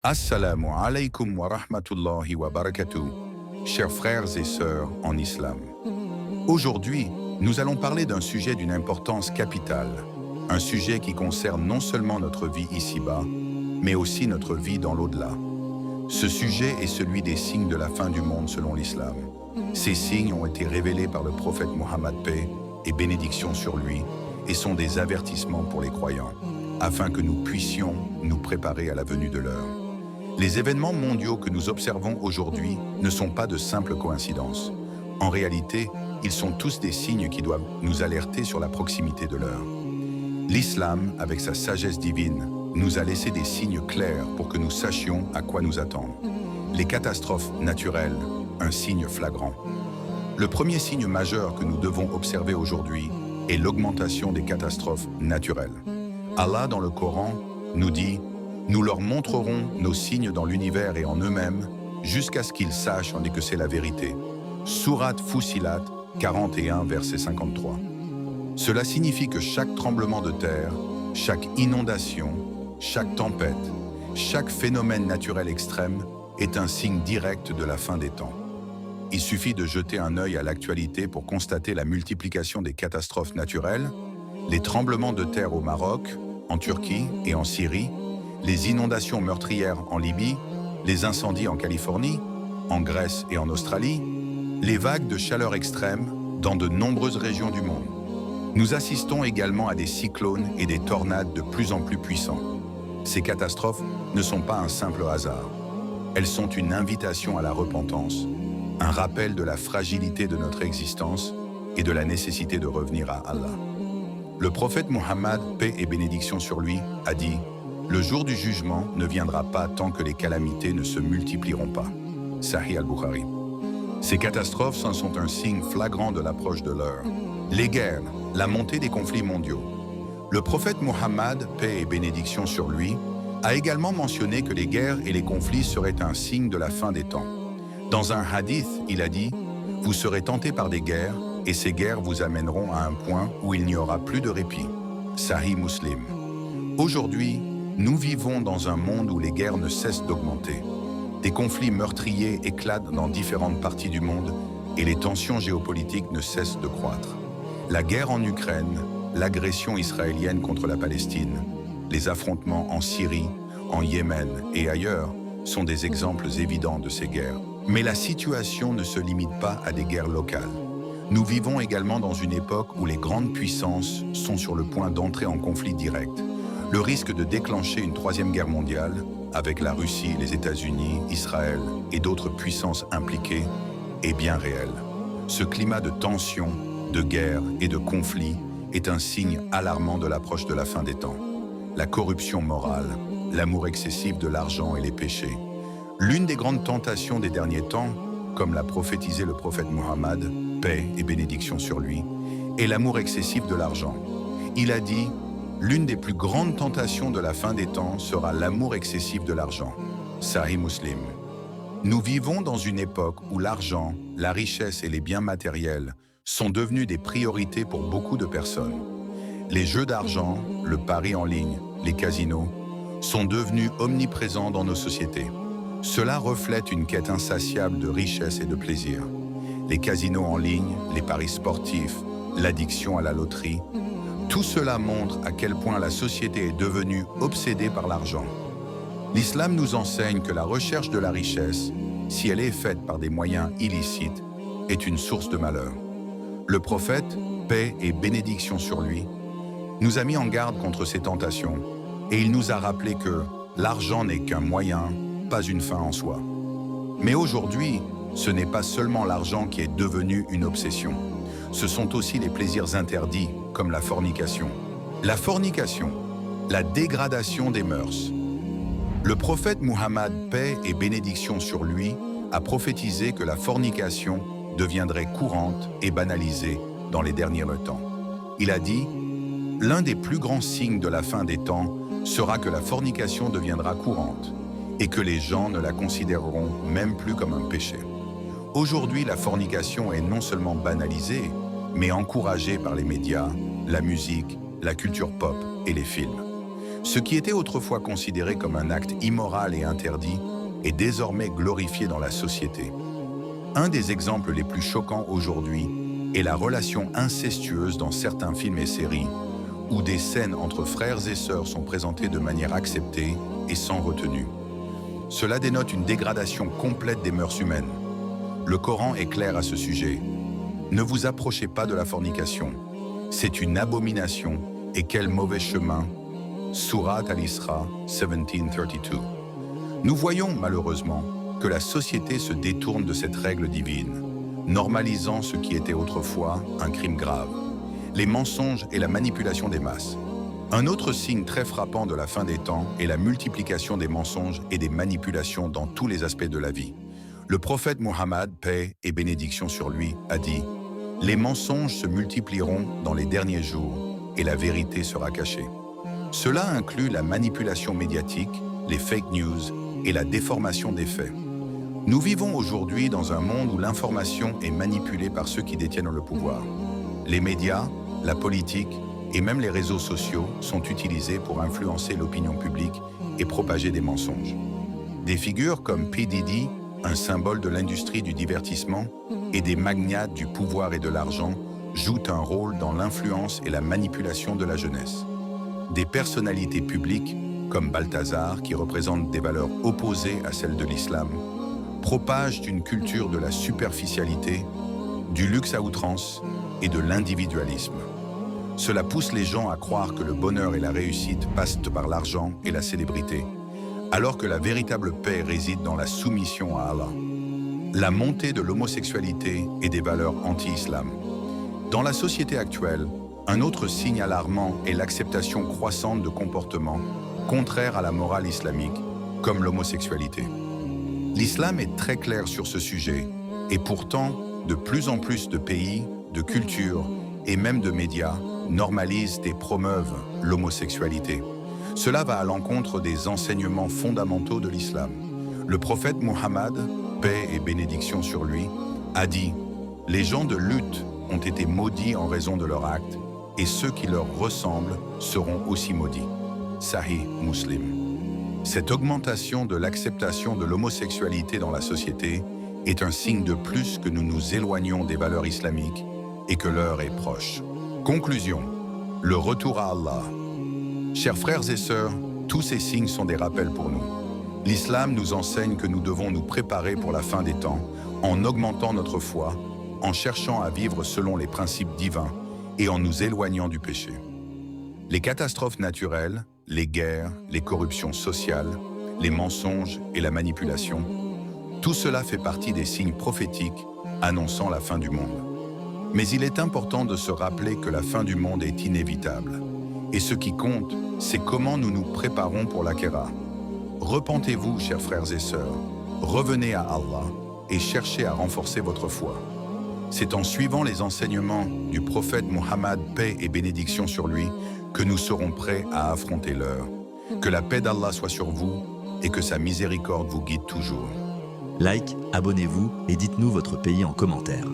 Assalamu alaikum wa rahmatullahi wa barakatuh, chers frères et sœurs en islam. Aujourd'hui, nous allons parler d'un sujet d'une importance capitale, un sujet qui concerne non seulement notre vie ici-bas, mais aussi notre vie dans l'au-delà. Ce sujet est celui des signes de la fin du monde selon l'islam. Ces signes ont été révélés par le prophète Mohammed, paix et bénédiction sur lui, et sont des avertissements pour les croyants, afin que nous puissions nous préparer à la venue de l'heure. Les événements mondiaux que nous observons aujourd'hui ne sont pas de simples coïncidences. En réalité, ils sont tous des signes qui doivent nous alerter sur la proximité de l'heure. L'islam, avec sa sagesse divine, nous a laissé des signes clairs pour que nous sachions à quoi nous attendre. Les catastrophes naturelles, un signe flagrant. Le premier signe majeur que nous devons observer aujourd'hui est l'augmentation des catastrophes naturelles. Allah, dans le Coran, nous dit: nous leur montrerons nos signes dans l'univers et en eux-mêmes, jusqu'à ce qu'ils sachent que c'est la vérité. Sourate Fussilat 41, verset 53. Cela signifie que chaque tremblement de terre, chaque inondation, chaque tempête, chaque phénomène naturel extrême est un signe direct de la fin des temps. Il suffit de jeter un œil à l'actualité pour constater la multiplication des catastrophes naturelles, les tremblements de terre au Maroc, en Turquie et en Syrie, les inondations meurtrières en Libye, les incendies en Californie, en Grèce et en Australie, les vagues de chaleur extrême dans de nombreuses régions du monde. Nous assistons également à des cyclones et des tornades de plus en plus puissants. Ces catastrophes ne sont pas un simple hasard. Elles sont une invitation à la repentance, un rappel de la fragilité de notre existence et de la nécessité de revenir à Allah. Le prophète Mohammed, paix et bénédiction sur lui, a dit: le jour du jugement ne viendra pas tant que les calamités ne se multiplieront pas. Sahih al-Bukhari. Ces catastrophes sont un signe flagrant de l'approche de l'heure. Les guerres, la montée des conflits mondiaux. Le prophète Mohammed, paix et bénédiction sur lui, a également mentionné que les guerres et les conflits seraient un signe de la fin des temps. Dans un hadith, il a dit: vous serez tentés par des guerres, et ces guerres vous amèneront à un point où il n'y aura plus de répit. Sahih Muslim. Aujourd'hui, nous vivons dans un monde où les guerres ne cessent d'augmenter. Des conflits meurtriers éclatent dans différentes parties du monde et les tensions géopolitiques ne cessent de croître. La guerre en Ukraine, l'agression israélienne contre la Palestine, les affrontements en Syrie, en Yémen et ailleurs sont des exemples évidents de ces guerres. Mais la situation ne se limite pas à des guerres locales. Nous vivons également dans une époque où les grandes puissances sont sur le point d'entrer en conflit direct. Le risque de déclencher une troisième guerre mondiale, avec la Russie, les États-Unis, Israël et d'autres puissances impliquées, est bien réel. Ce climat de tension, de guerre et de conflit est un signe alarmant de l'approche de la fin des temps. La corruption morale, l'amour excessif de l'argent et les péchés. L'une des grandes tentations des derniers temps, comme l'a prophétisé le prophète Mohammed, paix et bénédiction sur lui, est l'amour excessif de l'argent. Il a dit: l'une des plus grandes tentations de la fin des temps sera l'amour excessif de l'argent. Sahih Muslim. Nous vivons dans une époque où l'argent, la richesse et les biens matériels sont devenus des priorités pour beaucoup de personnes. Les jeux d'argent, le pari en ligne, les casinos, sont devenus omniprésents dans nos sociétés. Cela reflète une quête insatiable de richesse et de plaisir. Les casinos en ligne, les paris sportifs, l'addiction à la loterie, tout cela montre à quel point la société est devenue obsédée par l'argent. L'islam nous enseigne que la recherche de la richesse, si elle est faite par des moyens illicites, est une source de malheur. Le prophète, paix et bénédiction sur lui, nous a mis en garde contre ces tentations et il nous a rappelé que l'argent n'est qu'un moyen, pas une fin en soi. Mais aujourd'hui, ce n'est pas seulement l'argent qui est devenu une obsession. Ce sont aussi les plaisirs interdits, comme la fornication. La fornication, la dégradation des mœurs. Le prophète Mohammed, paix et bénédiction sur lui, a prophétisé que la fornication deviendrait courante et banalisée dans les derniers temps. Il a dit: l'un des plus grands signes de la fin des temps sera que la fornication deviendra courante et que les gens ne la considéreront même plus comme un péché. Aujourd'hui, la fornication est non seulement banalisée, mais encouragée par les médias, la musique, la culture pop et les films. Ce qui était autrefois considéré comme un acte immoral et interdit est désormais glorifié dans la société. Un des exemples les plus choquants aujourd'hui est la relation incestueuse dans certains films et séries, où des scènes entre frères et sœurs sont présentées de manière acceptée et sans retenue. Cela dénote une dégradation complète des mœurs humaines. Le Coran est clair à ce sujet. Ne vous approchez pas de la fornication. C'est une abomination, et quel mauvais chemin. Surat Al-Isra 1732. Nous voyons malheureusement que la société se détourne de cette règle divine, normalisant ce qui était autrefois un crime grave, les mensonges et la manipulation des masses. Un autre signe très frappant de la fin des temps est la multiplication des mensonges et des manipulations dans tous les aspects de la vie. Le prophète Muhammad, paix et bénédiction sur lui, a dit « Les mensonges se multiplieront dans les derniers jours et la vérité sera cachée ». Cela inclut la manipulation médiatique, les fake news et la déformation des faits. Nous vivons aujourd'hui dans un monde où l'information est manipulée par ceux qui détiennent le pouvoir. Les médias, la politique et même les réseaux sociaux sont utilisés pour influencer l'opinion publique et propager des mensonges. Des figures comme P. Diddy, un symbole de l'industrie du divertissement, et des magnates du pouvoir et de l'argent jouent un rôle dans l'influence et la manipulation de la jeunesse. Des personnalités publiques, comme Balthazar, qui représentent des valeurs opposées à celles de l'islam, propagent une culture de la superficialité, du luxe à outrance et de l'individualisme. Cela pousse les gens à croire que le bonheur et la réussite passent par l'argent et la célébrité, alors que la véritable paix réside dans la soumission à Allah. La montée de l'homosexualité et des valeurs anti-islam. Dans la société actuelle, un autre signe alarmant est l'acceptation croissante de comportements contraires à la morale islamique, comme l'homosexualité. L'islam est très clair sur ce sujet, et pourtant, de plus en plus de pays, de cultures et même de médias normalisent et promeuvent l'homosexualité. Cela va à l'encontre des enseignements fondamentaux de l'islam. Le prophète Muhammad, paix et bénédiction sur lui, a dit « Les gens de lutte ont été maudits en raison de leurs actes, et ceux qui leur ressemblent seront aussi maudits. » Sahih Muslim. Cette augmentation de l'acceptation de l'homosexualité dans la société est un signe de plus que nous nous éloignons des valeurs islamiques et que l'heure est proche. Conclusion. Le retour à Allah. Chers frères et sœurs, tous ces signes sont des rappels pour nous. L'islam nous enseigne que nous devons nous préparer pour la fin des temps en augmentant notre foi, en cherchant à vivre selon les principes divins et en nous éloignant du péché. Les catastrophes naturelles, les guerres, les corruptions sociales, les mensonges et la manipulation, tout cela fait partie des signes prophétiques annonçant la fin du monde. Mais il est important de se rappeler que la fin du monde est inévitable. Et ce qui compte, c'est comment nous nous préparons pour l'Akhira. Repentez-vous, chers frères et sœurs, revenez à Allah et cherchez à renforcer votre foi. C'est en suivant les enseignements du prophète Muhammad, paix et bénédiction sur lui, que nous serons prêts à affronter l'heure. Que la paix d'Allah soit sur vous et que sa miséricorde vous guide toujours. Like, abonnez-vous et dites-nous votre pays en commentaire.